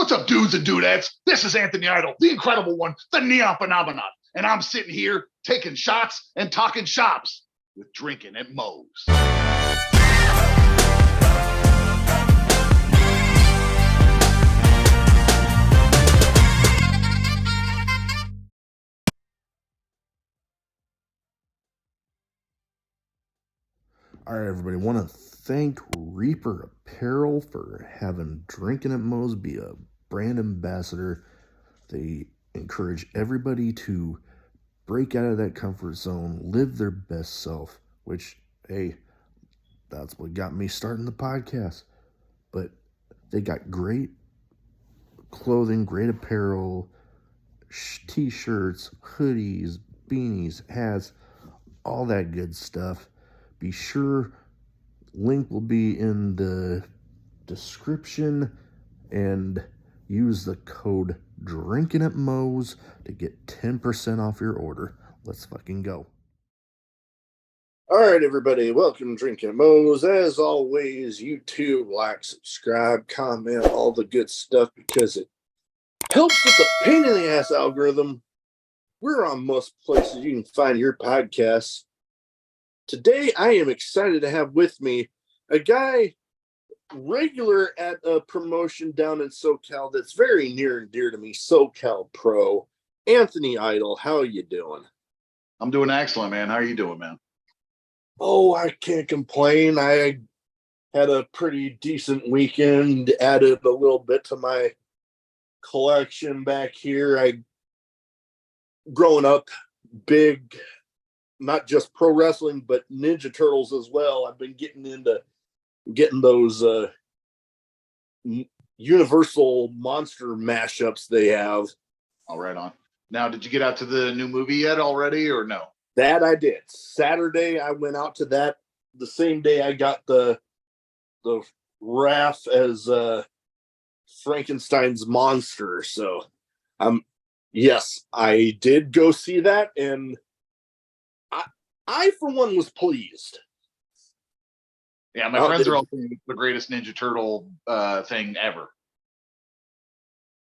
What's up, dudes and dudettes? This is Anthony Idol, the incredible one, the neon phenomenon. And I'm sitting here taking shots and talking shops with Drinkin at Moe's. All right, everybody. Want to thank Reaper Apparel for having Drinkin at Moe's be a brand ambassador. They encourage everybody to break out of that comfort zone, live their best self, which, hey, that's what got me starting the podcast. But they got great clothing, great apparel, t-shirts, hoodies, beanies, hats, all that good stuff. Be sure, link will be in the description, and use the code Drinkin at Moe's to get 10% off your order. Let's fucking go. All right, everybody, welcome to Drinkin at Moe's. As always, YouTube, like, subscribe, comment, all the good stuff, because it helps with the pain in the ass algorithm. We're on most places you can find your podcasts. Today, I am excited to have with me a guy regular at a promotion down in SoCal that's very near and dear to me, SoCal Pro, Anthony Idol. How are you doing? I'm doing excellent, man. How are you doing, man? Oh, I can't complain. I had a pretty decent weekend, added a little bit to my collection back here. Growing up, big, not just pro wrestling, but Ninja Turtles as well. I've been getting those Universal monster mashups they have. All right on. Now, did you get out to the new movie yet already, or no? That I did. Saturday, I went out to that. The same day I got the Raph as Frankenstein's monster. So, yes, I did go see that, and I for one was pleased. Yeah, my friends are all saying the greatest Ninja Turtle thing ever.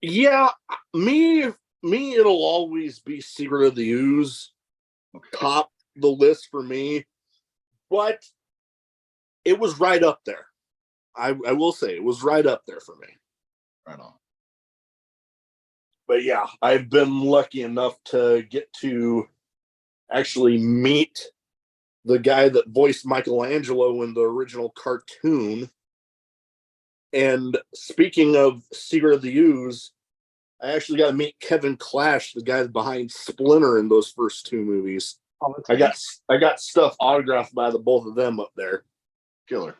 Yeah, me, it'll always be Secret of the Ooze. Okay. Top the list for me, but it was right up there. I will say it was right up there for me. Right on. But yeah, I've been lucky enough to get to actually meet the guy that voiced Michelangelo in the original cartoon. And speaking of Secret of the Ooze, I actually got to meet Kevin Clash, the guy behind Splinter in those first two movies. Oh, I got stuff autographed by the both of them up there. Killer.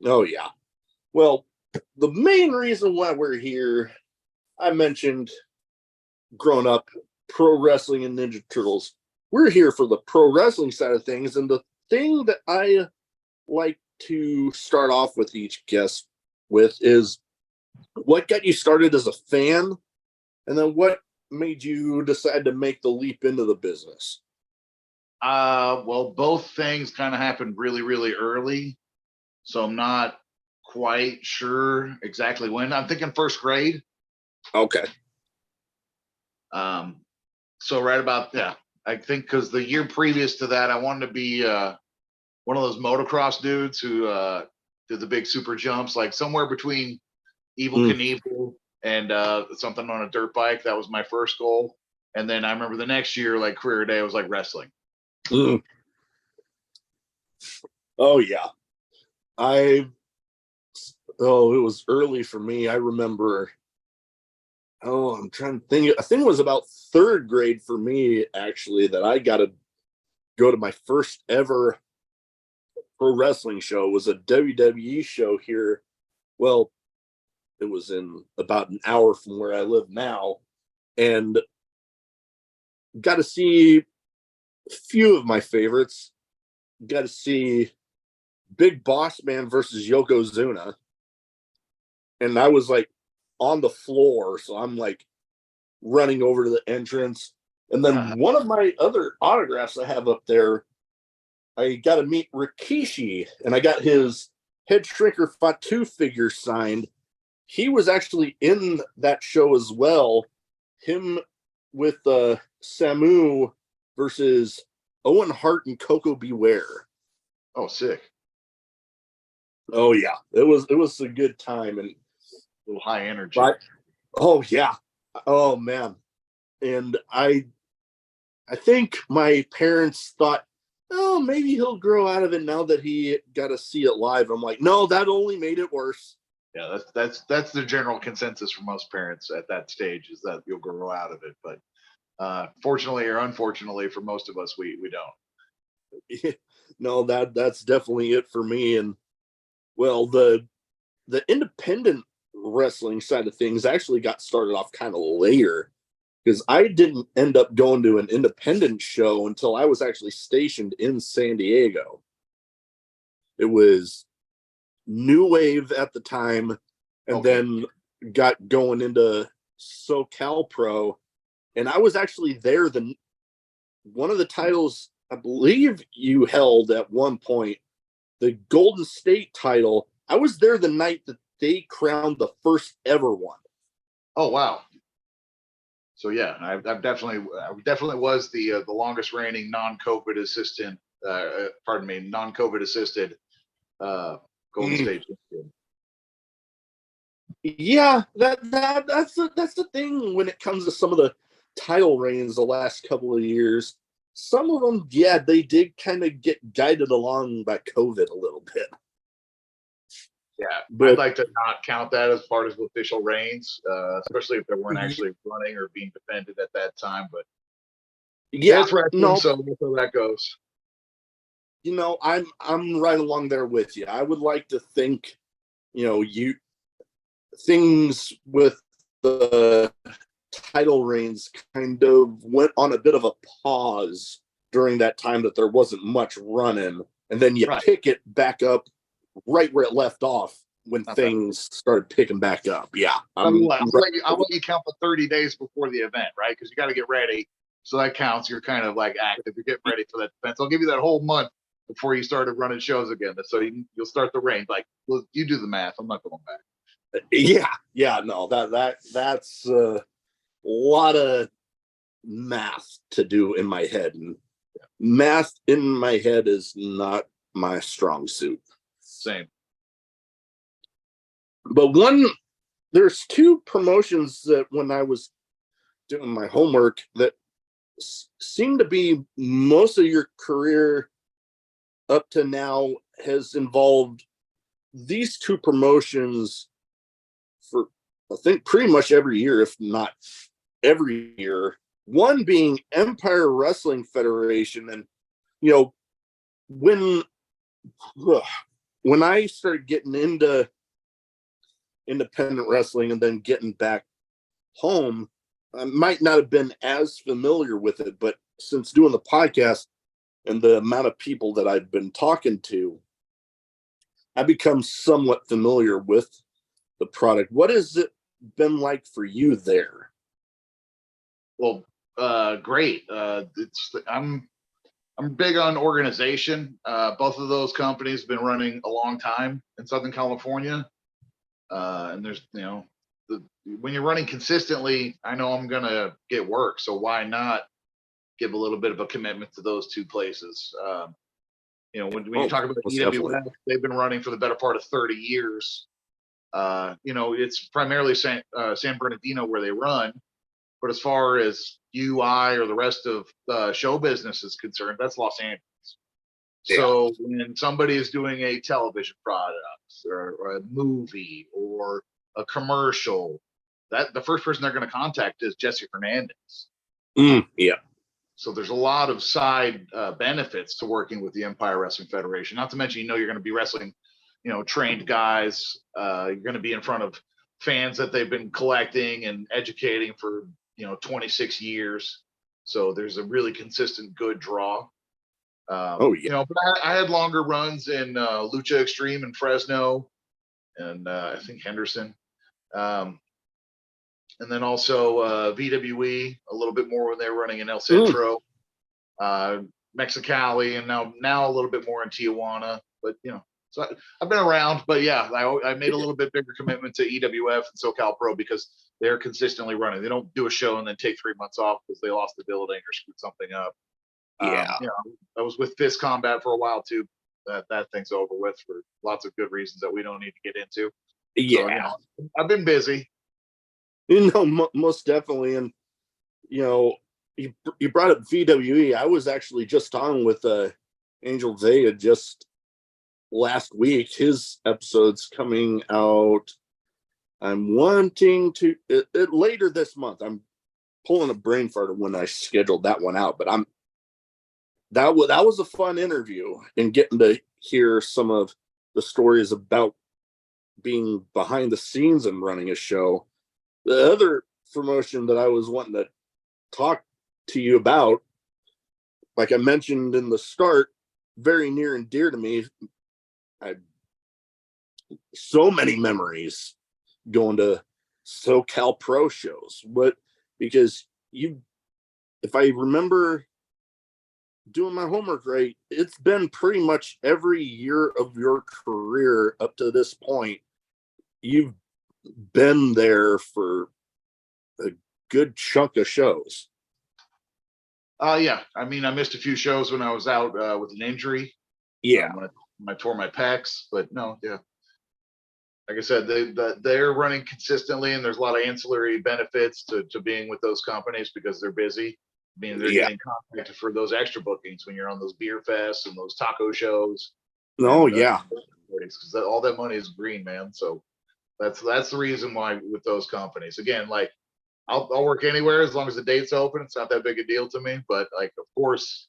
Oh yeah. Well, the main reason why we're here, I mentioned growing up, pro wrestling and Ninja Turtles. We're here for the pro wrestling side of things, and the thing that I like to start off with each guest with is what got you started as a fan, and then what made you decide to make the leap into the business? Well, both things kind of happened really, really early, so I'm not quite sure exactly when. I'm thinking first grade. Okay. So right about, yeah, I think because the year previous to that, I wanted to be one of those motocross dudes who did the big super jumps, like somewhere between Evel Knievel and something on a dirt bike. That was my first goal. And then I remember the next year, like career day, was like wrestling. Oh yeah. It was early for me. I remember, I'm trying to think. I think it was about third grade for me, actually, that I got to go to my first ever pro wrestling show. It was a WWE show here. Well, it was in about an hour from where I live now, and got to see a few of my favorites. Got to see Big Boss Man versus Yokozuna. And I was like on the floor, so I'm like running over to the entrance. And then one of my other autographs I have up there, I got to meet Rikishi, and I got his Head Shrinker Fatu figure signed. he was actually in that show as well. Him with Samu versus Owen Hart and Coco Beware. Oh, sick. Oh yeah, it was a good time and A little high energy. Oh yeah. Oh man. And I think my parents thought, oh, maybe he'll grow out of it now that he got to see it live. I'm like, no, that only made it worse. Yeah, that's the general consensus for most parents at that stage, is that you'll grow out of it. But fortunately or unfortunately for most of us, we don't. No, that's definitely it for me. And well, the independent wrestling side of things actually got started off kind of later, because I didn't end up going to an independent show until I was actually stationed in San Diego. It was New Wave at the time, and then got going into SoCal Pro. And I was actually there. One of the titles I believe you held at one point, the Golden State title, I was there the night that they crowned the first ever one. Oh wow! So yeah, I definitely was the longest reigning non-COVID assistant. Non-COVID assisted Golden State champion. Yeah, that's the thing when it comes to some of the title reigns the last couple of years. Some of them, yeah, they did kind of get guided along by COVID a little bit. Yeah, but I'd like to not count that as part of official reigns, especially if they weren't actually running or being defended at that time. But yeah, it's wrestling, no, so that's how that goes. You know, I'm right along there with you. I would like to think, things with the title reigns kind of went on a bit of a pause during that time that there wasn't much running, and then you pick it back up right where it left off when things started picking back up. Yeah, I'll let you count the 30 days before the event, right? Because you got to get ready, so that counts. You're kind of like active. You're getting ready for that event. So I'll give you that whole month before you started running shows again. So you'll start the reign. Like, well, you do the math. I'm not going back. Yeah, no, that's a lot of math to do in my head, and math in my head is not my strong suit. Same. But there's two promotions that when I was doing my homework that seem to be most of your career up to now has involved these two promotions for, I think, pretty much every year, if not every year. One being Empire Wrestling Federation. And, when I started getting into independent wrestling and then getting back home, I might not have been as familiar with it, but since doing the podcast and the amount of people that I've been talking to, I become somewhat familiar with the product. What has it been like for you there? Well, great. I'm big on organization. Both of those companies have been running a long time in Southern California. And there's, when you're running consistently, I know I'm going to get work. So why not give a little bit of a commitment to those two places? When you talk about EWF, they've been running for the better part of 30 years. It's primarily San Bernardino where they run. But as far as UI or the rest of show business is concerned, that's Los Angeles. Yeah. So when somebody is doing a television product or a movie or a commercial, that the first person they're going to contact is Jesse Hernandez. Yeah. So there's a lot of side benefits to working with the Empire Wrestling Federation. Not to mention, you're going to be wrestling, trained guys. You're going to be in front of fans that they've been collecting and educating for 26 years. So there's a really consistent, good draw. But I had longer runs in Lucha Extreme in Fresno, and I think Henderson, and then also VWE a little bit more when they were running in El Centro, Mexicali, and now a little bit more in Tijuana. But So I've been around, but yeah, I made a little bit bigger commitment to EWF and SoCal Pro because they're consistently running. They don't do a show and then take 3 months off because they lost the building or screwed something up. Yeah. I was with Fist Combat for a while too. That thing's over with for lots of good reasons that we don't need to get into. So, Yeah. I've been busy. Most definitely. And, you brought up VWE. I was actually just on with Angel Vega just last week. His episode's coming out. I'm wanting to later this month. I'm pulling a brain fart of when I scheduled that one out, but that was a fun interview and getting to hear some of the stories about being behind the scenes and running a show. The other promotion that I was wanting to talk to you about, like I mentioned in the start, very near and dear to me. I so many memories going to SoCal Pro shows, but because if I remember doing my homework right, it's been pretty much every year of your career up to this point, you've been there for a good chunk of shows. Yeah. I mean, I missed a few shows when I was out with an injury. Yeah. When I tore my pecs, but no, yeah. Like I said, they're running consistently, and there's a lot of ancillary benefits to being with those companies because they're busy. I mean, they're getting contacted for those extra bookings when you're on those beer fests and those taco shows. Oh, and, yeah. Because all that money is green, man. So that's the reason why with those companies. Again, like I'll work anywhere as long as the date's open. It's not that big a deal to me. But like, of course,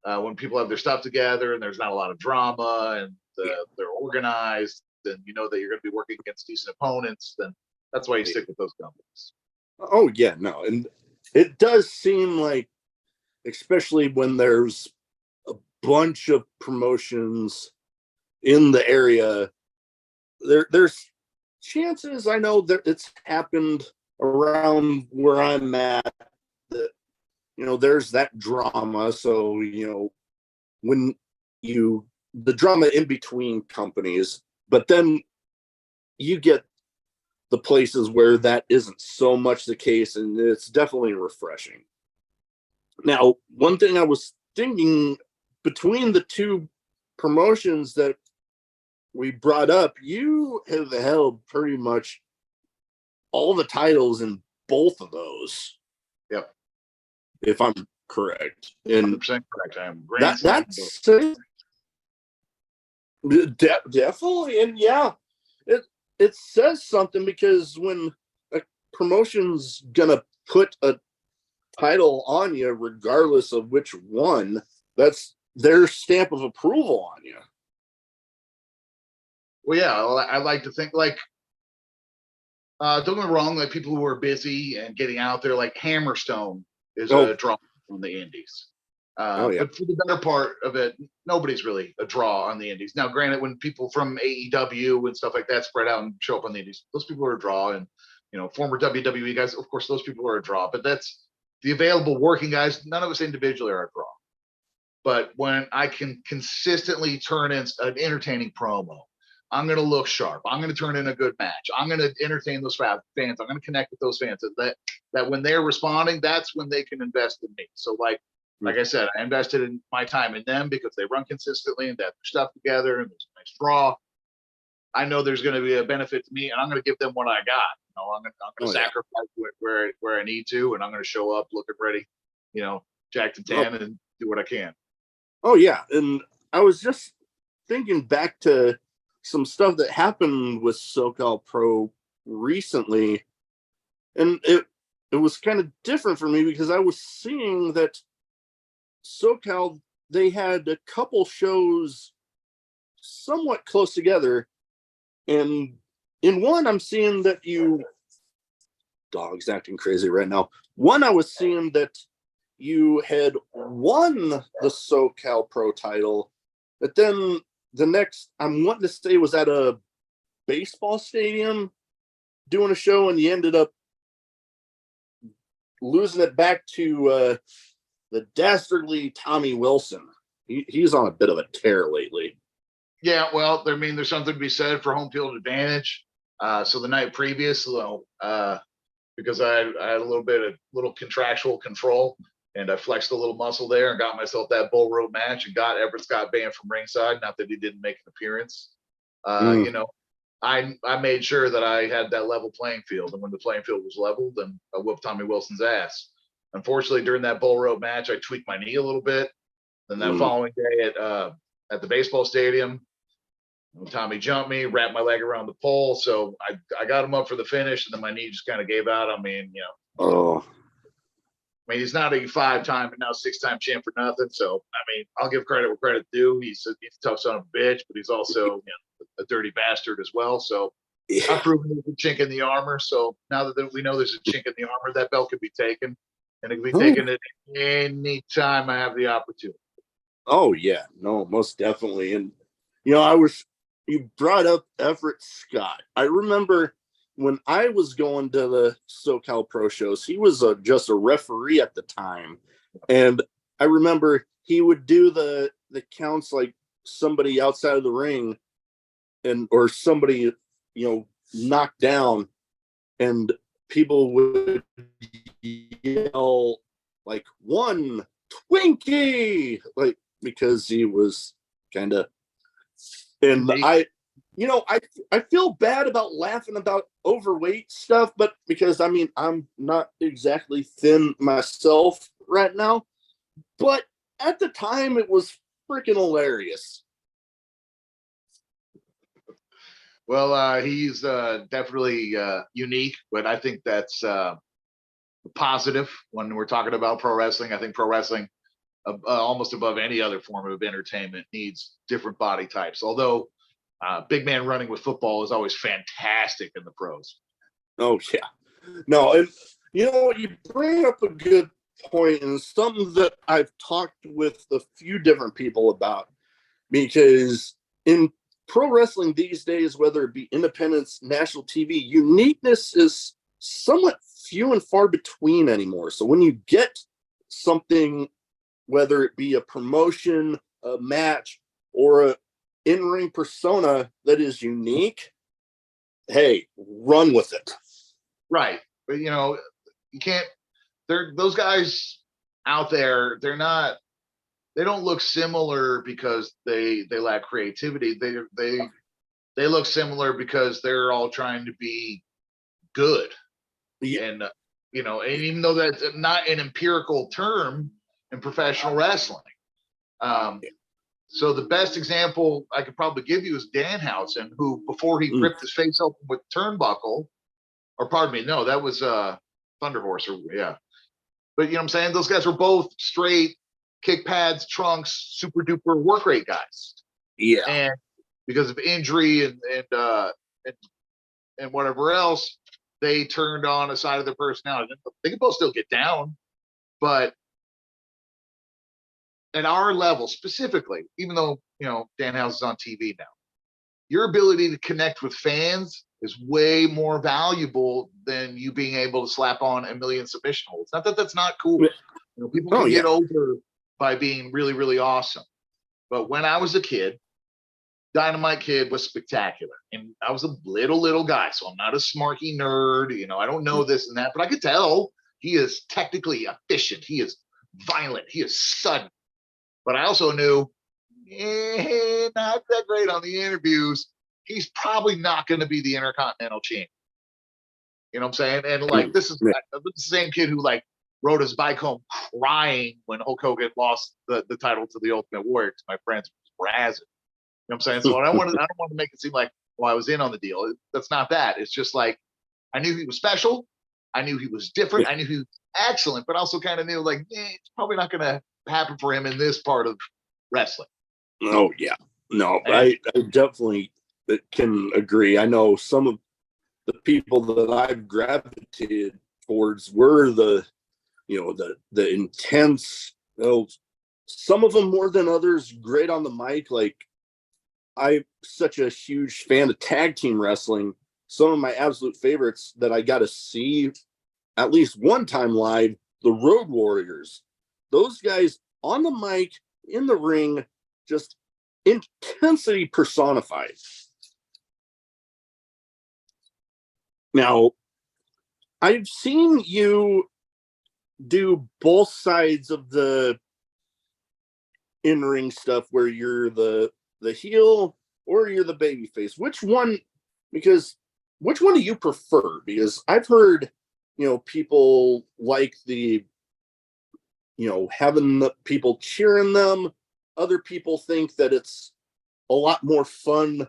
when people have their stuff together and there's not a lot of drama and they're organized, and you know that you're going to be working against decent opponents, then that's why you stick with those companies. Oh, yeah, no. And it does seem like, especially when there's a bunch of promotions in the area, there's chances, I know that it's happened around where I'm at, that, there's that drama. So, when the drama in between companies, but then you get the places where that isn't so much the case, and it's definitely refreshing. Now, one thing I was thinking, between the two promotions that we brought up, you have held pretty much all the titles in both of those. Yep. If I'm correct. And 100% correct. I am. That's definitely. And yeah, it says something, because when a promotion's gonna put a title on you, regardless of which one, that's their stamp of approval on you. Well, yeah, I like to think like, don't get me wrong, like people who are busy and getting out there, like Hammerstone is a draw on the indies. Yeah. But for the better part of it, nobody's really a draw on the indies. Now, granted, when people from AEW and stuff like that spread out and show up on the indies, those people are a draw. And, former WWE guys, of course, those people are a draw. But that's the available working guys. None of us individually are a draw. But when I can consistently turn in an entertaining promo, I'm going to look sharp. I'm going to turn in a good match. I'm going to entertain those fans. I'm going to connect with those fans. That when they're responding, that's when they can invest in me. So like I said, I invested in my time in them because they run consistently and they have their stuff together and there's a nice draw. I know there's going to be a benefit to me, and I'm going to give them what I got. I'm going to sacrifice where I need to, and I'm going to show up looking ready, jacked and tan, and do what I can. Oh, yeah. And I was just thinking back to some stuff that happened with SoCal Pro recently, and it was kind of different for me because I was seeing that SoCal, they had a couple shows somewhat close together, and in one I'm seeing that dog's acting crazy right now. One, I was seeing that you had won the SoCal Pro title, but then the next, I'm wanting to say, was at a baseball stadium doing a show, and you ended up losing it back to the dastardly Tommy Wilson. He's on a bit of a tear lately. Yeah, well, I mean, there's something to be said for home field advantage. So the night previous, because I had a little contractual control, and I flexed a little muscle there and got myself that bull rope match and got Everett Scott banned from ringside. Not that he didn't make an appearance. Mm. I made sure that I had that level playing field, and when the playing field was leveled, then I whooped Tommy Wilson's ass. Unfortunately, during that bull rope match, I tweaked my knee a little bit. Then that Mm. following day at the baseball stadium, Tommy jumped me, wrapped my leg around the pole, so I got him up for the finish, and then my knee just kind of gave out on me. And Oh, I mean, he's not a 5-time but now 6-time champ for nothing. So I mean, I'll give credit where credit's due. He's a tough son of a bitch, but he's also a dirty bastard as well. So I've yeah. proven there's a chink in the armor. So now that we know there's a chink in the armor, that belt could be taken, and it can be Oh, taken at any time I have the opportunity. oh yeah, no, most definitely. And you brought up Everett Scott. I remember when I was going to the SoCal Pro shows, he was just a referee at the time, and I remember he would do the counts like somebody outside of the ring, and or somebody knocked down, and people would yell like one Twinkie, like because he was kind of. And I feel bad about laughing about overweight stuff, but because I mean I'm not exactly thin myself right now, but at the time it was freaking hilarious. Well, he's definitely unique, but I think that's positive when we're talking about pro wrestling. I think pro wrestling, almost above any other form of entertainment, needs different body types. Although big man running with football is always fantastic in the pros. Oh yeah, no, and you bring up a good point, and something that I've talked with a few different people about, because in pro wrestling these days, whether it be independence, national TV, uniqueness is somewhat few and far between anymore. So when you get something, whether it be a promotion, a match, or a in-ring persona that is unique, hey, run with it. Right, but you can't. Those guys out there. They don't look similar because they lack creativity. They look similar because they're all trying to be good. Yeah. And and even though that's not an empirical term in professional wrestling, so the best example I could probably give you is Danhausen, who before he ripped his face open with turnbuckle, or pardon me, no, that was Thunder Horse, or yeah. But you know what I'm saying? Those guys were both straight kick pads, trunks, super duper work rate guys. Yeah. And because of injury and whatever else, they turned on a side of their personality. They can both still get down, but at our level specifically, even though Danhausen's on TV now, your ability to connect with fans is way more valuable than you being able to slap on a million submission holds. Not that that's not cool. People can get over by being really, really awesome. But when I was a kid, Dynamite Kid was spectacular. And I was a little guy, so I'm not a smarky nerd. I don't know this and that, but I could tell he is technically efficient. He is violent. He is sudden. But I also knew, not that great on the interviews. He's probably not going to be the Intercontinental champion. You know what I'm saying? And like, this is the same kid who like rode his bike home crying when Hulk Hogan lost the title to the Ultimate Warrior. My friends was razzing. You know what I'm saying? So I don't want to make it seem like, I was in on the deal. That's not that. It's just like, I knew he was special. I knew he was different. I knew he was excellent, but also kind of knew like, it's probably not going to happen for him in this part of wrestling. Oh yeah, no, I definitely can agree. I know some of the people that I've gravitated towards were the intense. Some of them more than others great on the mic. Like I'm such a huge fan of tag team wrestling. Some of my absolute favorites that I got to see at least one time live, the Road Warriors. Those guys on the mic, in the ring, just intensity personified. Now, I've seen you do both sides of the in-ring stuff where you're the heel or you're the babyface. Which one? Because which one do you prefer? Because I've heard, people like the, having the people cheering them. Other people think that it's a lot more fun,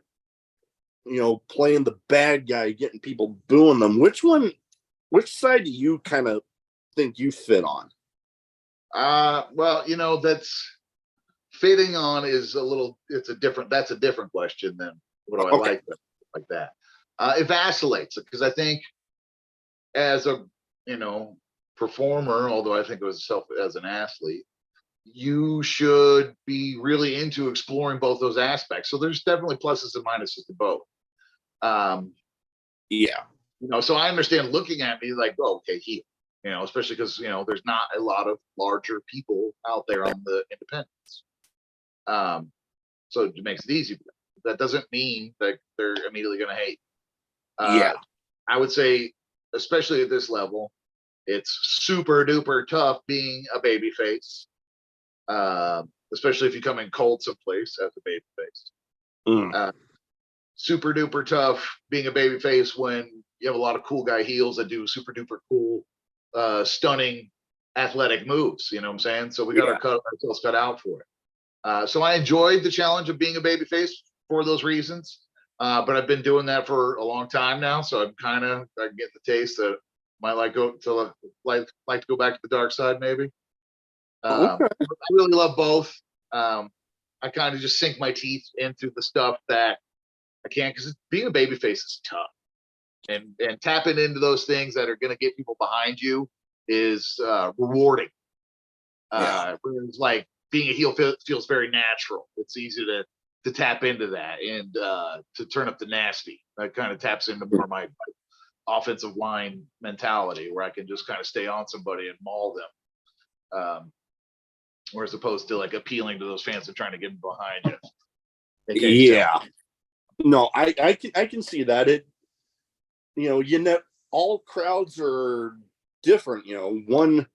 playing the bad guy, getting people booing them. Which side do you kind of think you fit on? Well, that's fitting on is that's a different question than what do I like that. It vacillates because I think as a, performer, although I think of myself as an athlete, you should be really into exploring both those aspects. So there's definitely pluses and minuses to both. Yeah. So I understand looking at me like, oh, okay, heel, especially because, there's not a lot of larger people out there on the independents. So it makes it easy. That doesn't mean that they're immediately going to hate. Yeah. I would say, especially at this level, it's super duper tough being a baby face. Especially if you come in cold someplace as a baby face. Super duper tough being a baby face when you have a lot of cool guy heels that do super duper cool, stunning athletic moves. You know what I'm saying? So we got ourselves cut out for it. So I enjoyed the challenge of being a baby face for those reasons. But I've been doing that for a long time now. So I'm I get the taste that might like to go back to the dark side maybe. I really love both. I kind of just sink my teeth into the stuff that I can't, because being a babyface is tough, and tapping into those things that are going to get people behind you is rewarding. Whereas like being a heel feels very natural. It's easy to tap into that and to turn up the nasty. That kind of taps into more my offensive line mentality, where I can just kind of stay on somebody and maul them. Or as opposed to like appealing to those fans and trying to get them behind you. Yeah. No, I can see that. It, all crowds are different. One,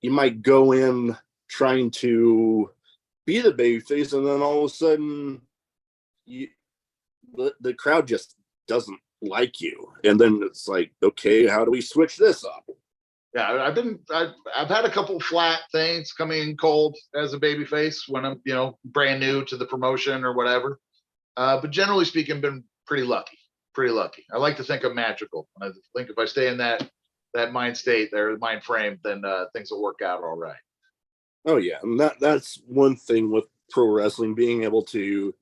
you might go in trying to be the babyface, and then all of a sudden, the crowd just doesn't like you, and then it's like, okay, how do we switch this up? Yeah, I've had a couple flat things coming in cold as a babyface when I'm brand new to the promotion or whatever. But generally speaking, been pretty lucky. I like to think I'm magical. I think if I stay in that mind state, mind frame, then things will work out all right. Oh yeah, and that's one thing with pro wrestling, being able to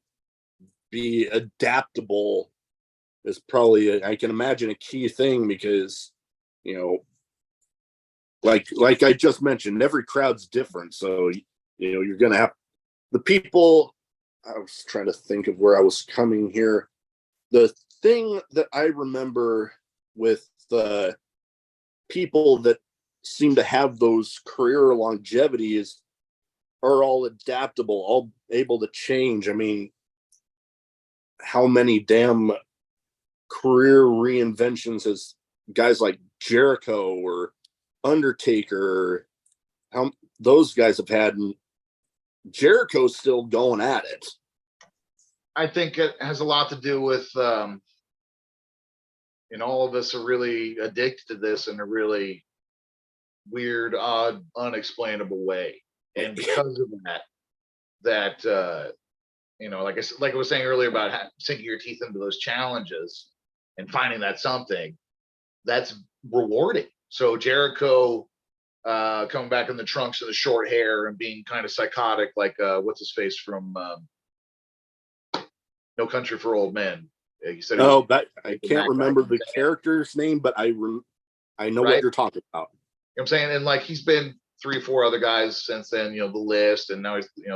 be adaptable is probably, I can imagine, a key thing, because like I just mentioned, every crowd's different. So you're gonna have the people. I was trying to think of where I was coming here. The thing that I remember with the people that seem to have those career longevity are all adaptable, all able to change. I mean, how many damn career reinventions has guys like Jericho or Undertaker, how those guys have had, and Jericho's still going at it. I think it has a lot to do with all of us are really addicted to this in a really weird, odd, unexplainable way. And because of that like I was saying earlier about sinking your teeth into those challenges and finding that something that's rewarding. So Jericho coming back in the trunks and the short hair and being kind of psychotic, like what's his face from No Country for Old Men. He said, I can't remember the character's name, but I know what you're talking about. You know what I'm saying? And like he's been 3 or 4 other guys since then, the list, and now he's he's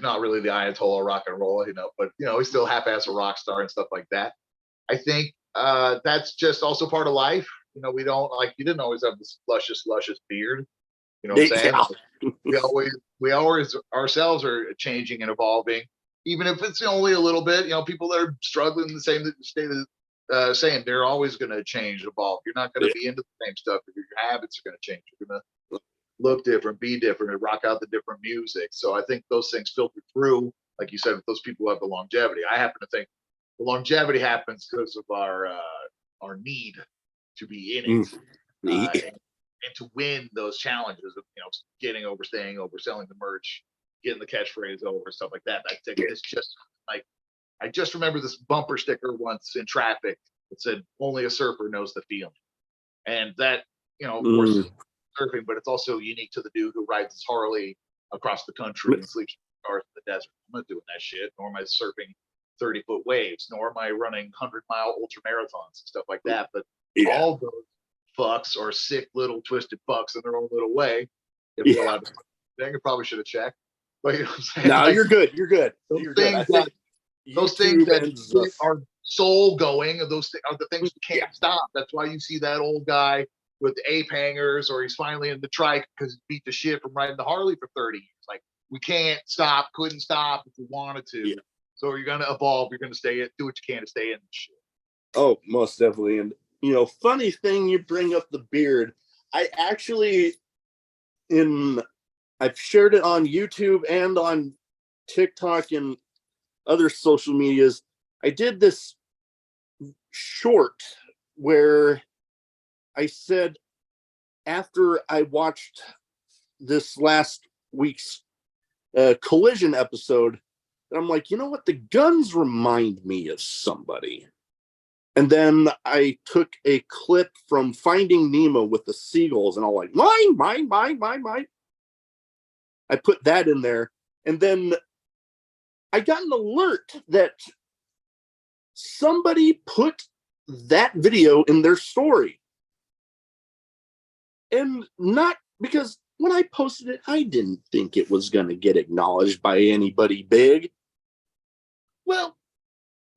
not really the Ayatollah of rock and roll, but he's still half-ass a rock star and stuff like that. I think that's just also part of life. We don't, like, you didn't always have this luscious beard. You know what I'm saying? Yeah. We always ourselves are changing and evolving, even if it's only a little bit. You know, people that are struggling the same state of saying they're always going to change, evolve. You're not going to be into the same stuff. Your habits are going to change. You're going to look different, be different, and rock out the different music. So I think those things filter through, like you said, with those people who have the longevity. I happen to think the longevity happens because of our need to be in it. And to win those challenges of getting over, staying over, selling the merch, getting the catchphrase over, stuff like that. I think it's just like I just remember this bumper sticker once in traffic that said "Only a surfer knows the feeling," and that of course, is surfing, but it's also unique to the dude who rides his Harley across the country and sleeps in cars in the desert. I'm not doing that shit. Nor am I surfing 30-foot waves. Nor am I running 100-mile ultra marathons and stuff like that. But all those fucks are sick little twisted fucks in their own little way. If we're allowed to, I probably should have checked. But you know what I'm saying? No, you're good. You're good. Those things that get our soul going, those are the things we can't stop. That's why you see that old guy with ape hangers, or he's finally in the trike because he beat the shit from riding the Harley for 30 years. Like, we can't stop, couldn't stop if we wanted to. Yeah. So you're gonna evolve. You're gonna do what you can to stay in the shit. Oh, most definitely. And funny thing, you bring up the beard. I actually, I've shared it on YouTube and on TikTok and other social medias. I did this short where I said, after I watched this last week's Collision episode, I'm like, you know what? The guns remind me of somebody. And then I took a clip from Finding Nemo with the seagulls, and I'm like, mine, mine, mine, mine, mine. I put that in there. And then I got an alert that somebody put that video in their story. And not because when I posted it, I didn't think it was going to get acknowledged by anybody big. Well,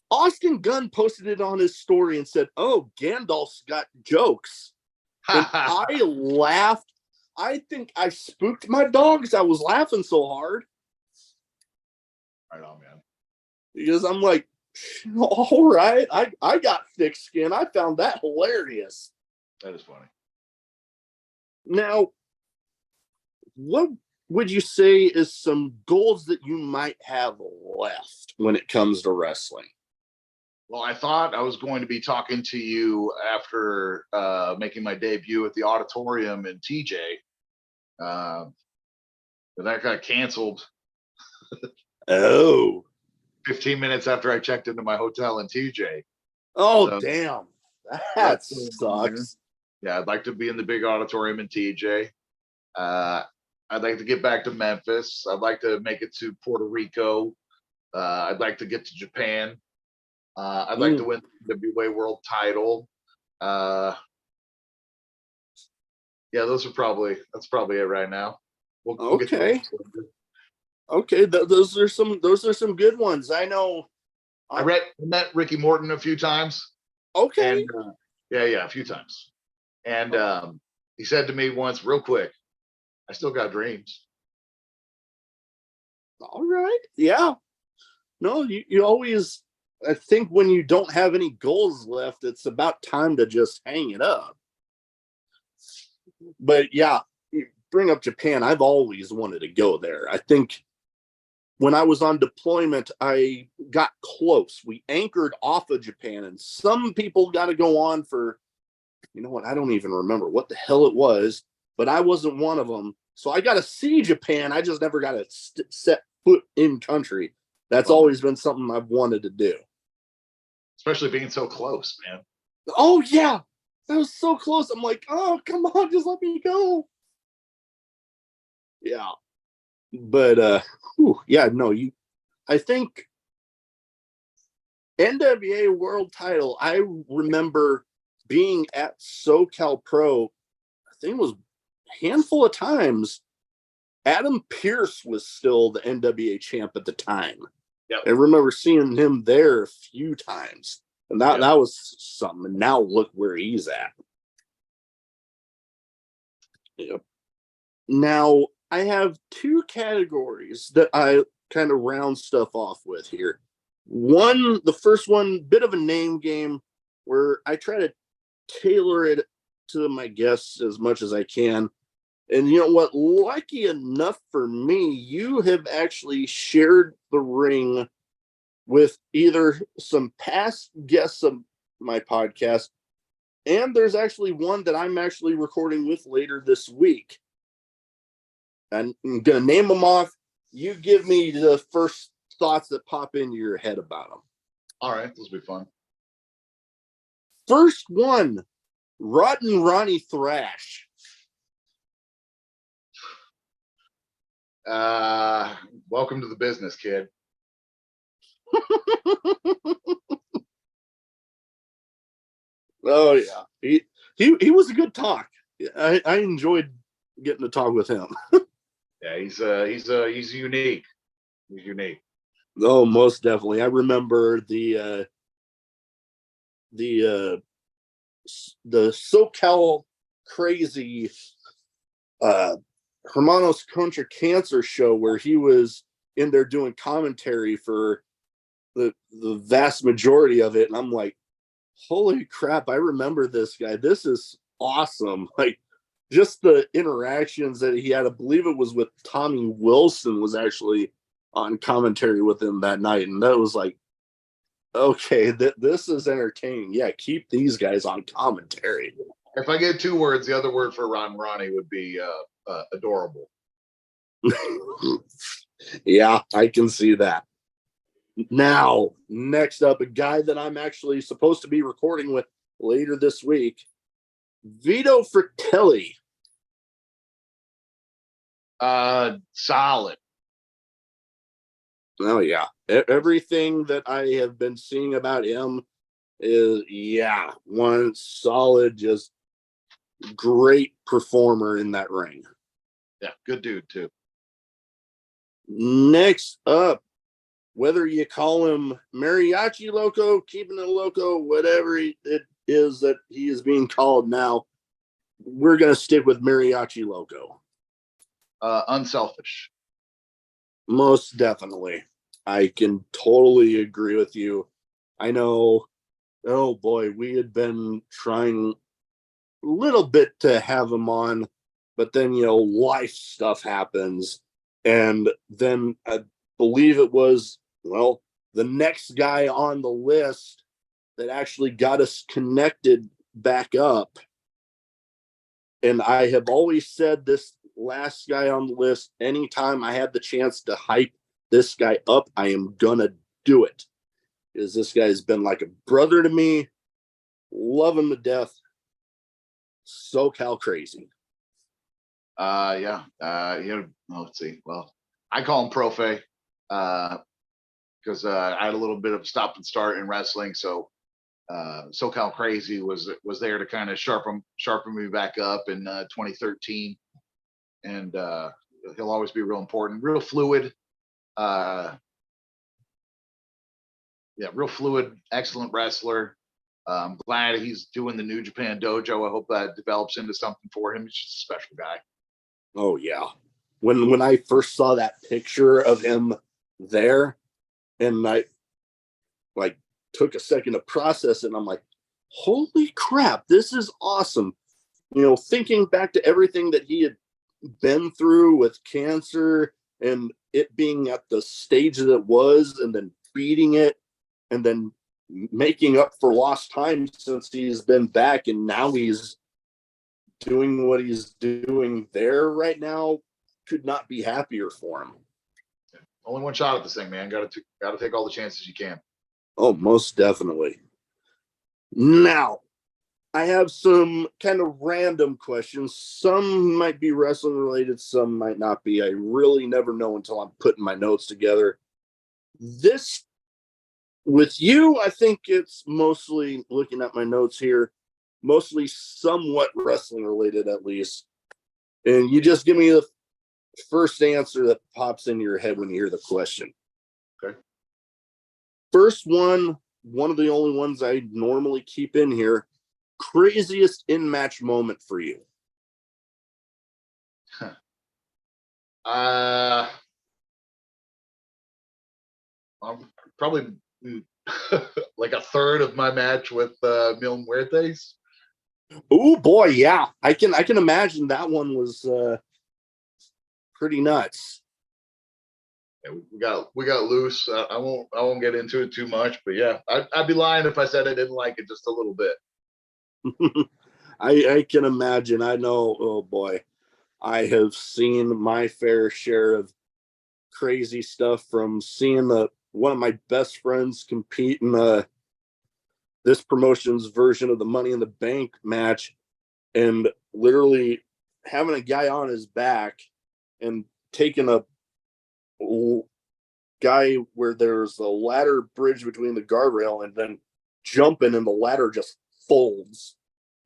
Austin Gunn posted it on his story and said, "Oh, Gandalf's got jokes." And I laughed. I think I spooked my dogs. I was laughing so hard. Right on, man. Because I'm like, all right, I got thick skin. I found that hilarious. That is funny. Now, what would you say is some goals that you might have left when it comes to wrestling? Well, I thought I was going to be talking to you after making my debut at the auditorium in TJ. But that got canceled. Oh. 15 minutes after I checked into my hotel in TJ. Oh, so, damn. That sucks. Yeah, I'd like to be in the big auditorium in TJ. I'd like to get back to Memphis. I'd like to make it to Puerto Rico. I'd like to get to Japan. I'd like to win the WA World title. Yeah, that's probably it right now. We'll okay. Okay, those are some good ones. I know. I met Ricky Morton a few times. Okay. And, yeah, a few times. And he said to me once, real quick, "I still got dreams." All right. Yeah. No, you always. I think when you don't have any goals left, it's about time to just hang it up. But yeah, you bring up Japan. I've always wanted to go there. I think when I was on deployment, I got close. We anchored off of Japan, and some people got to go on for, you know what? I don't even remember what the hell it was, but I wasn't one of them. So I got to see Japan. I just never got to set foot in country. That's always been something I've wanted to do. Especially being so close, man. Oh, yeah. That was so close. I'm like, oh, come on, just let me go. Yeah. But, yeah, no, I think NWA World Title, I remember being at SoCal Pro, I think it was a handful of times. Adam Pearce was still the NWA champ at the time. Yep. I remember seeing him there a few times. And that was something. And now look where he's at. Yep. Now, I have two categories that I kind of round stuff off with here. One, the first one, bit of a name game where I try to tailor it to my guests as much as I can. And you know what? Lucky enough for me, you have actually shared the ring with either some past guests of my podcast, and there's actually one that I'm actually recording with later this week. And I'm going to name them off. You give me the first thoughts that pop into your head about them. All right, this will be fun. First one, Rotten Ronnie Thrash. Welcome to the business, kid. Oh yeah, he was a good talk. I enjoyed getting to talk with him. Yeah, he's unique. He's unique. Oh, most definitely. I remember the SoCal Crazy Hermanos Contra Cancer show where he was in there doing commentary for the vast majority of it, and I'm like, holy crap, I remember this guy. This is awesome. Like, just the interactions that he had. I believe it was with Tommy Wilson was actually on commentary with him that night, and that was like, okay, this is entertaining. Yeah, keep these guys on commentary. If I get two words, the other word for Ronnie would be adorable. Yeah, I can see that. Now, next up, a guy that I'm actually supposed to be recording with later this week, Vito Fratelli. Solid. Oh, yeah. Everything that I have been seeing about him is, yeah, one solid, just great performer in that ring. Yeah, good dude, too. Next up, whether you call him Mariachi Loco, Keeping It Loco, whatever it is that he is being called now, we're going to stick with Mariachi Loco. Unselfish. Most definitely. I can totally agree with you. I know, oh boy, we had been trying a little bit to have him on, but then, life stuff happens. And then I believe it was, well, the next guy on the list that actually got us connected back up. And I have always said this last guy on the list, anytime I had the chance to hype this guy up, I am gonna do it. Because this guy has been like a brother to me. Love him to death. SoCal Crazy. Yeah. Let's see. Well, I call him Profe. Because I had a little bit of stop and start in wrestling, so SoCal Crazy was there to kind of sharpen me back up in 2013, and he'll always be real important, real fluid, real fluid, excellent wrestler. I'm glad he's doing the New Japan Dojo. I hope that develops into something for him. He's just a special guy. Oh yeah, when I first saw that picture of him there, and I took a second to process it, and I'm like, holy crap, this is awesome. Thinking back to everything that he had been through with cancer and it being at the stage that it was, and then beating it, and then making up for lost time since he's been back, and now he's doing what he's doing there right now, could not be happier for him. Only one shot at this thing, man. Got to take all the chances you can. Oh, most definitely. Now, I have some kind of random questions. Some might be wrestling related, some might not be. I really never know until I'm putting my notes together. This, with you, I think it's mostly, looking at my notes here, mostly somewhat wrestling related at least. And you just give me the first answer that pops in your head when you hear the question. Okay. First one of the only ones I normally keep in here. Craziest in-match moment for you? I'm probably like a third of my match with Mil Muertes. Oh boy, yeah. I can imagine that one was pretty nuts. Yeah, we got loose. I won't get into it too much, but yeah, I'd be lying if I said I didn't like it just a little bit. I can imagine. I know. Oh boy, I have seen my fair share of crazy stuff, from seeing one of my best friends compete in this promotion's version of the Money in the Bank match, and literally having a guy on his back and taking a guy where there's a ladder bridge between the guardrail, and then jumping and the ladder just folds.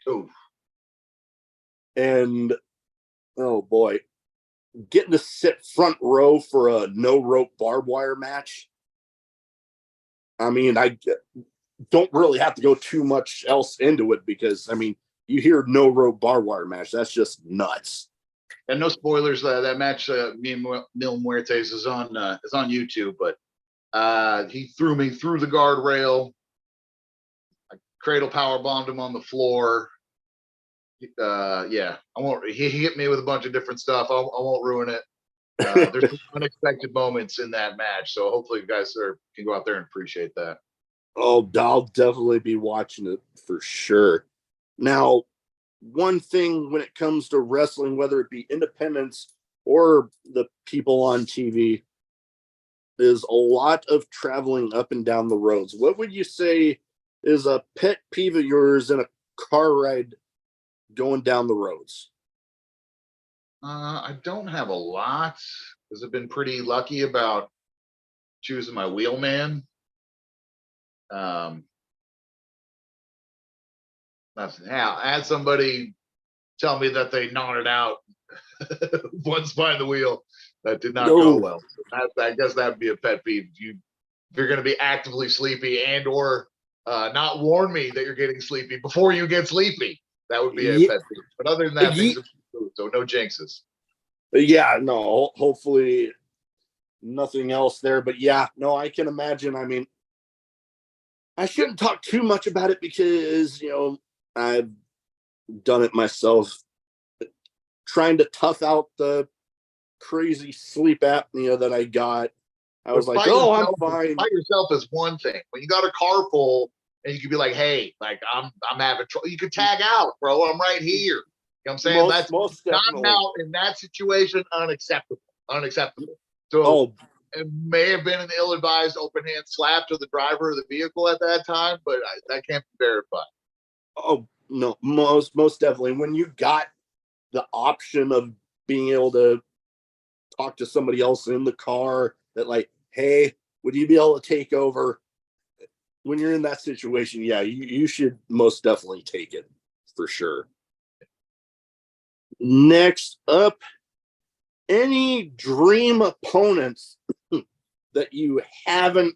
Ooh. And oh boy, getting to sit front row for a no rope barbed wire match. I mean, I don't really have to go too much else into it, because I mean, you hear no rope barbed wire match, that's just nuts. And no spoilers. That match, me and Mil Muertes is on YouTube, but he threw me through the guardrail. I cradle power bombed him on the floor. Yeah, I won't. He hit me with a bunch of different stuff. I won't ruin it. There's some unexpected moments in that match, so hopefully you guys can go out there and appreciate that. Oh, I'll definitely be watching it for sure. Now, one thing when it comes to wrestling, whether it be independents or the people on TV, is a lot of traveling up and down the roads. What would you say is a pet peeve of yours in a car ride going down the roads? I don't have a lot because I've been pretty lucky about choosing my wheelman. I had somebody tell me that they nodded out once behind the wheel. That did not go well. I guess that would be a pet peeve. If you're going to be actively sleepy and or not warn me that you're getting sleepy before you get sleepy, that would be a pet peeve. But other than that, things are good, so no jinxes. Yeah, no, hopefully nothing else there. But yeah, no, I can imagine. I mean, I shouldn't talk too much about it because, I've done it myself, trying to tough out the crazy sleep apnea that I got. I was like, oh, I'm fine. By yourself is one thing. When you got a car full and you could be like, hey, like I'm having trouble. You could tag out, bro. I'm right here. You know what I'm saying? That's most definitely. Not out in that situation, unacceptable. Unacceptable. So it may have been an ill-advised open hand slap to the driver of the vehicle at that time, but that can't be verified. Oh no, most definitely. When you got the option of being able to talk to somebody else in the car, that like, hey, would you be able to take over? When you're in that situation, yeah, you should most definitely take it for sure. Next up, any dream opponents that you haven't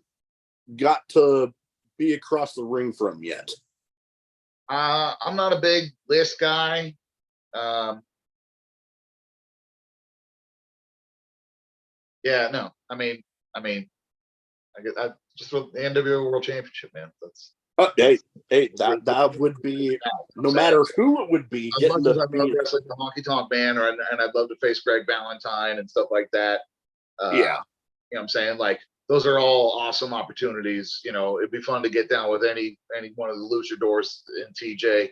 got to be across the ring from yet? I'm not a big list guy. Yeah, no. I mean, I just with the NWO World Championship, man. That's hey, that would be, no matter who it would be. As much as I love wrestling the Honky Tonk Man, and I'd love to face Greg Valentine and stuff like that. Yeah, you know what I'm saying? Like, those are all awesome opportunities. It'd be fun to get down with any one of the luchadors in TJ.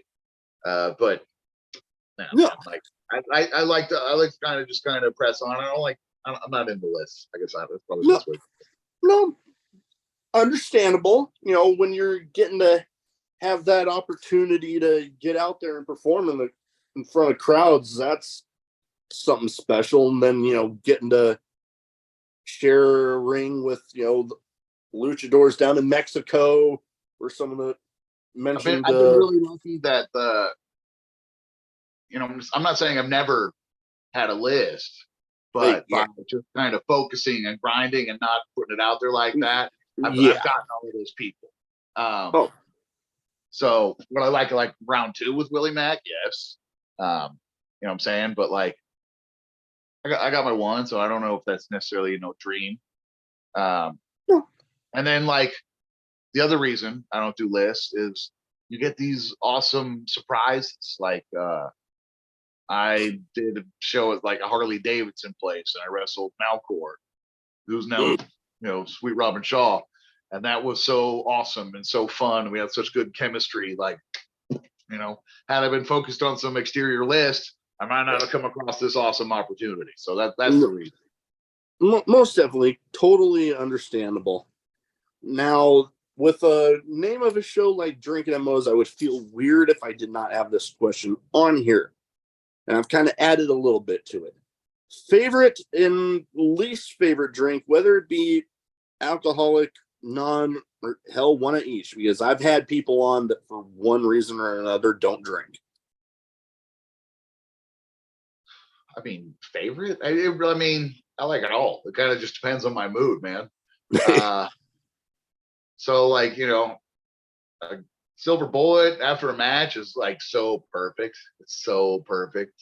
But no, like I like to kind of press on. I'm not in the list. I guess that's probably the best way. No, understandable. When you're getting to have that opportunity to get out there and perform in front of crowds, that's something special. And then getting to share a ring with the luchadors down in Mexico, or some of the mentioned. I've been really lucky that I'm not saying I've never had a list, but by just kind of focusing and grinding and not putting it out there like that, I've gotten all of those people. So what I like round 2 with Willie Mack, yes. You know what I'm saying? But like I got my one, so I don't know if that's necessarily dream. Um, Yeah. and then like the other reason I don't do lists is you get these awesome surprises. Like I did a show at like a Harley Davidson place, and I wrestled Malcor, who's now Sweet Robin Shaw, and that was so awesome and so fun. We had such good chemistry. Like had I been focused on some exterior list, I might not have come across this awesome opportunity. So that's the reason. Most definitely, totally understandable. Now, with a name of a show like Drinkin' at Moe's, I would feel weird if I did not have this question on here. And I've kind of added a little bit to it. Favorite and least favorite drink, whether it be alcoholic, non, or hell, one of each, because I've had people on that for one reason or another don't drink. I mean, favorite? I mean, I like it all. It kind of just depends on my mood, man. So like, a silver bullet after a match is like so perfect. It's so perfect.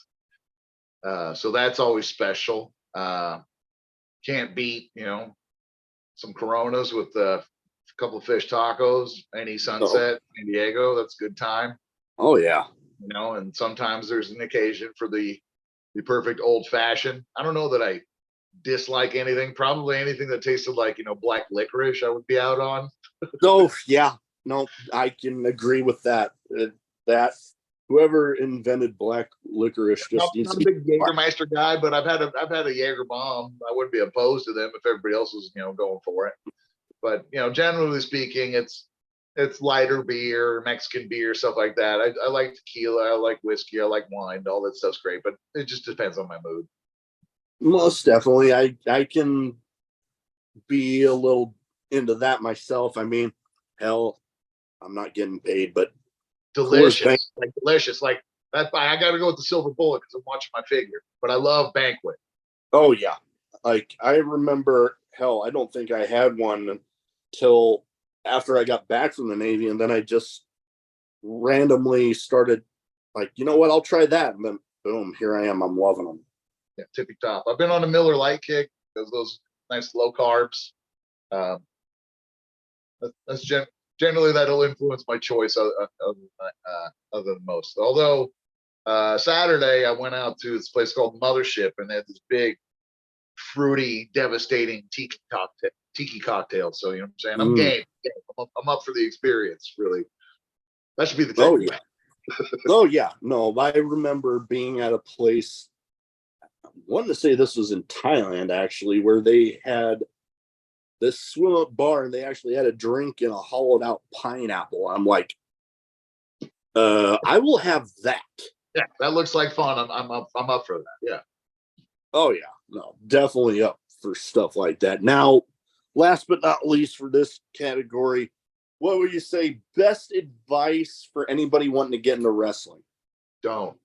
So that's always special. Can't beat, some Coronas with a couple of fish tacos, any sunset, San Diego. That's a good time. Oh yeah. And sometimes there's an occasion for the perfect old fashioned. I don't know that I dislike anything. Probably anything that tasted like black licorice I would be out on. Oh yeah, no, I can agree with that. That whoever invented black licorice just needs not to a be big Jägermeister guy, but I've had a Jaeger bomb. I wouldn't be opposed to them if everybody else was going for it. But generally speaking, it's lighter beer, Mexican beer, stuff like that. I like tequila, I like whiskey, I like wine. All that stuff's great, but it just depends on my mood. Most definitely. I can be a little into that myself. I mean, hell, I'm not getting paid, but delicious, like delicious. Like that. I got to go with the silver bullet because I'm watching my figure. But I love Banquet. Oh yeah, like I remember. Hell, I don't think I had one until after I got back from the Navy, and then I just randomly started like, you know what? I'll try that, and then boom, here I am. I'm loving them. Yeah, tippy top. I've been on a Miller Lite kick because those nice low carbs. That's generally that'll influence my choice other than most. Although Saturday I went out to this place called Mothership and they had this big, fruity, devastating tiki cocktail. So what I'm saying, I'm game. I'm up for the experience. Really, that should be the takeaway. Oh yeah. Oh yeah. No, I remember being at a place. I wanted to say this was in Thailand actually, where they had this swim up bar and they actually had a drink in a hollowed out pineapple. I'm like, I will have that. Yeah, that looks like fun. I'm up for that. Yeah. Oh yeah, no, definitely up for stuff like that. Now, last but not least for this category, what would you say best advice for anybody wanting to get into wrestling? Don't.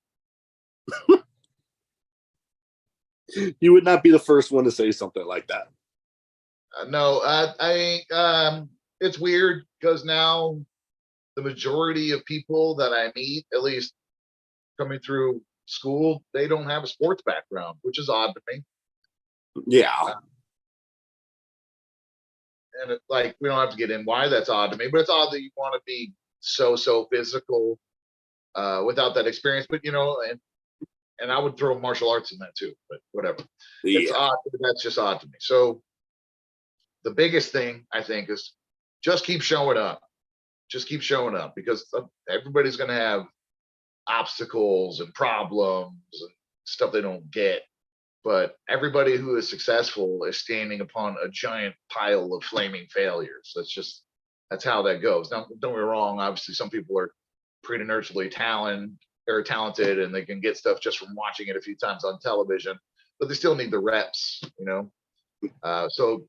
You would not be the first one to say something like that. No, it's weird because now the majority of people that I meet, at least coming through school, they don't have a sports background, which is odd to me. Yeah. And it's like, we don't have to get in why that's odd to me, but it's odd that you want to be so physical without that experience. But, and I would throw martial arts in that too, but whatever. Yeah. It's odd. That's just odd to me. So the biggest thing I think is just keep showing up. Just keep showing up because everybody's going to have obstacles and problems and stuff they don't get. But everybody who is successful is standing upon a giant pile of flaming failures. That's how that goes. Now, don't get me wrong. Obviously, some people are preternaturally talented and they can get stuff just from watching it a few times on television, but they still need the reps, So,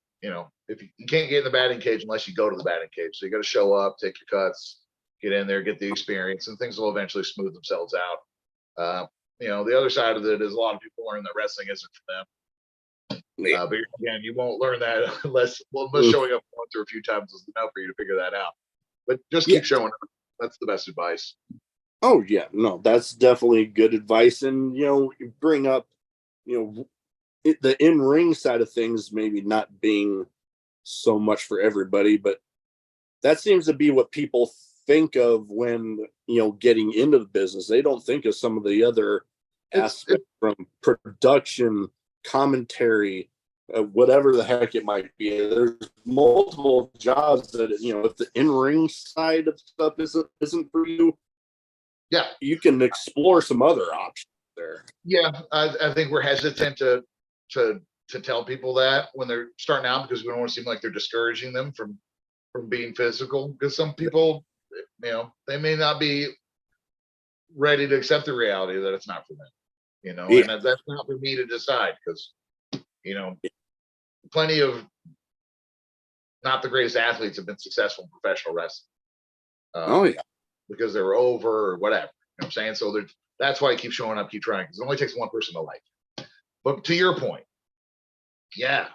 if you can't get in the batting cage unless you go to the batting cage. So you got to show up, take your cuts, get in there, get the experience, and things will eventually smooth themselves out. The other side of it is a lot of people learn that wrestling isn't for them. Yeah. But again, you won't learn that unless showing up once or a few times is enough for you to figure that out. But just keep showing up. That's the best advice. Oh yeah, no, that's definitely good advice. And you bring up, the in-ring side of things maybe not being so much for everybody, but that seems to be what people think of when, getting into the business. They don't think of some of the other aspects from production, commentary, whatever the heck it might be. There's multiple jobs that, if the in-ring side of stuff isn't for you, yeah, you can explore some other options there. Yeah, I think we're hesitant to tell people that when they're starting out, because we don't want to seem like they're discouraging them from being physical, because some people, they may not be ready to accept the reality that it's not for them, Yeah. and that's not for me to decide, because plenty of not the greatest athletes have been successful in professional wrestling. Oh yeah, because they were over or whatever. You know what I'm saying? So that's why I keep showing up, keep trying, because it only takes one person to like it. But to your point, yeah,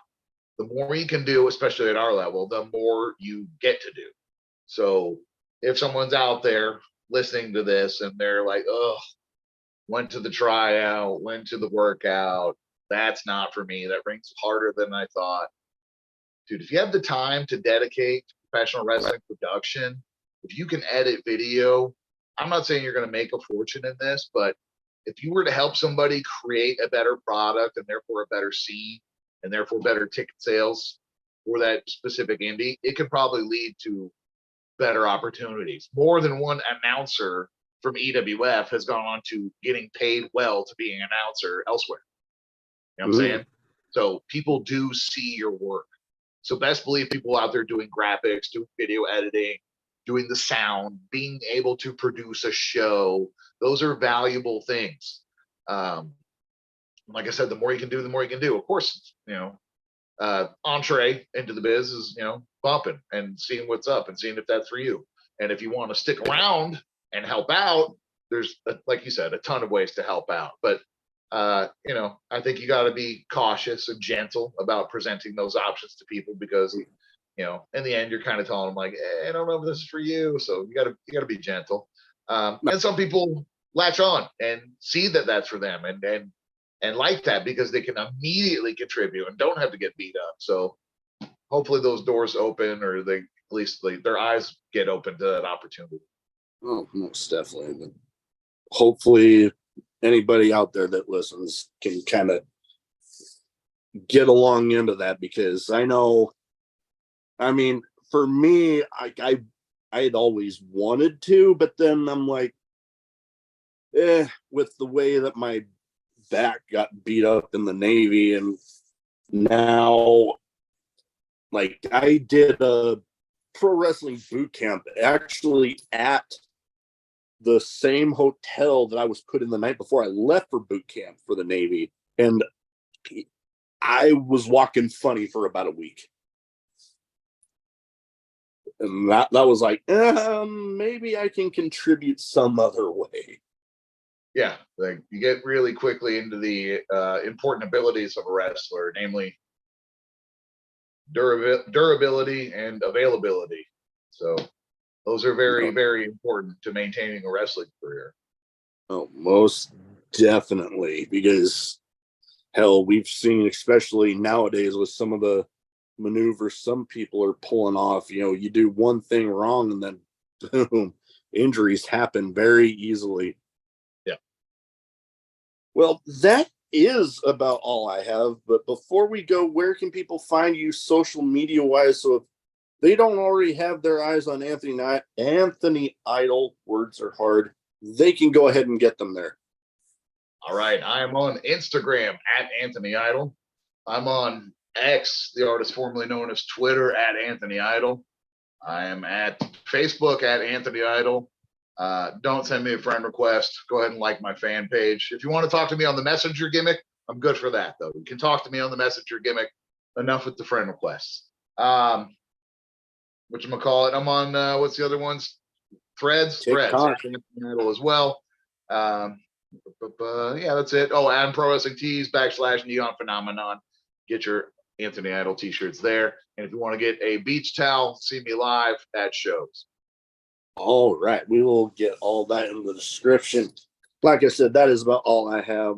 the more you can do, especially at our level, the more you get to do. So if someone's out there listening to this and they're like, oh, went to the tryout, went to the workout, that's not for me. That rings harder than I thought. Dude, if you have the time to dedicate to professional wrestling production, if you can edit video, I'm not saying you're going to make a fortune in this, but if you were to help somebody create a better product and therefore a better scene and therefore better ticket sales for that specific indie, it could probably lead to better opportunities. More than one announcer from EWF has gone on to getting paid well to being an announcer elsewhere. You know what I'm saying? So people do see your work. So best believe people out there doing graphics, doing video editing, doing the sound, being able to produce a show. Those are valuable things. Like I said, the more you can do, the more you can do. Of course, entree into the biz is, bumping and seeing what's up and seeing if that's for you. And if you want to stick around and help out, there's, like you said, a ton of ways to help out. But I think you got to be cautious and gentle about presenting those options to people, because, in the end, you're kind of telling them like, I don't know if this is for you. So you got to be gentle. And some people latch on and see that that's for them and like that, because they can immediately contribute and don't have to get beat up. So hopefully those doors open, or they, at least their eyes get open to that opportunity. Oh, most definitely. But hopefully anybody out there that listens can kind of get along into that, because I know, for me, I had always wanted to, but then I'm like, with the way that my back got beat up in the Navy, and now, like, I did a pro wrestling boot camp actually at the same hotel that I was put in the night before I left for boot camp for the Navy. And I was walking funny for about a week. And that was like, maybe I can contribute some other way. Yeah, like you get really quickly into the important abilities of a wrestler, namely durability and availability. So those are very, very important to maintaining a wrestling career. Oh, most definitely, because hell, we've seen, especially nowadays, with some of the maneuvers some people are pulling off. You do one thing wrong and then boom, injuries happen very easily. Yeah. Well, that is about all I have. But before we go, where can people find you social media wise? So if they don't already have their eyes on Anthony Idol, words are hard, they can go ahead and get them there. All right. I am on Instagram at Anthony Idol. I'm on X, the artist formerly known as Twitter, at Anthony Idol. I am at Facebook at Anthony Idol. Don't send me a friend request. Go ahead and like my fan page. If you want to talk to me on the Messenger gimmick, I'm good for that, though. You can talk to me on the Messenger gimmick. Enough with the friend requests. Whatchamacallit, I'm on, what's the other ones? Threads Anthony Idol as well. Yeah, that's it. Oh, and Pro Wrestling Tees /Neon Phenomenon. Get your Anthony Idol t-shirts there. And if you want to get a beach towel, see me live at shows. All right. We will get all that in the description. Like I said, that is about all I have.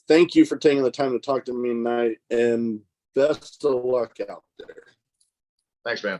thank you for taking the time to talk to me tonight, and best of luck out there. Thanks, man.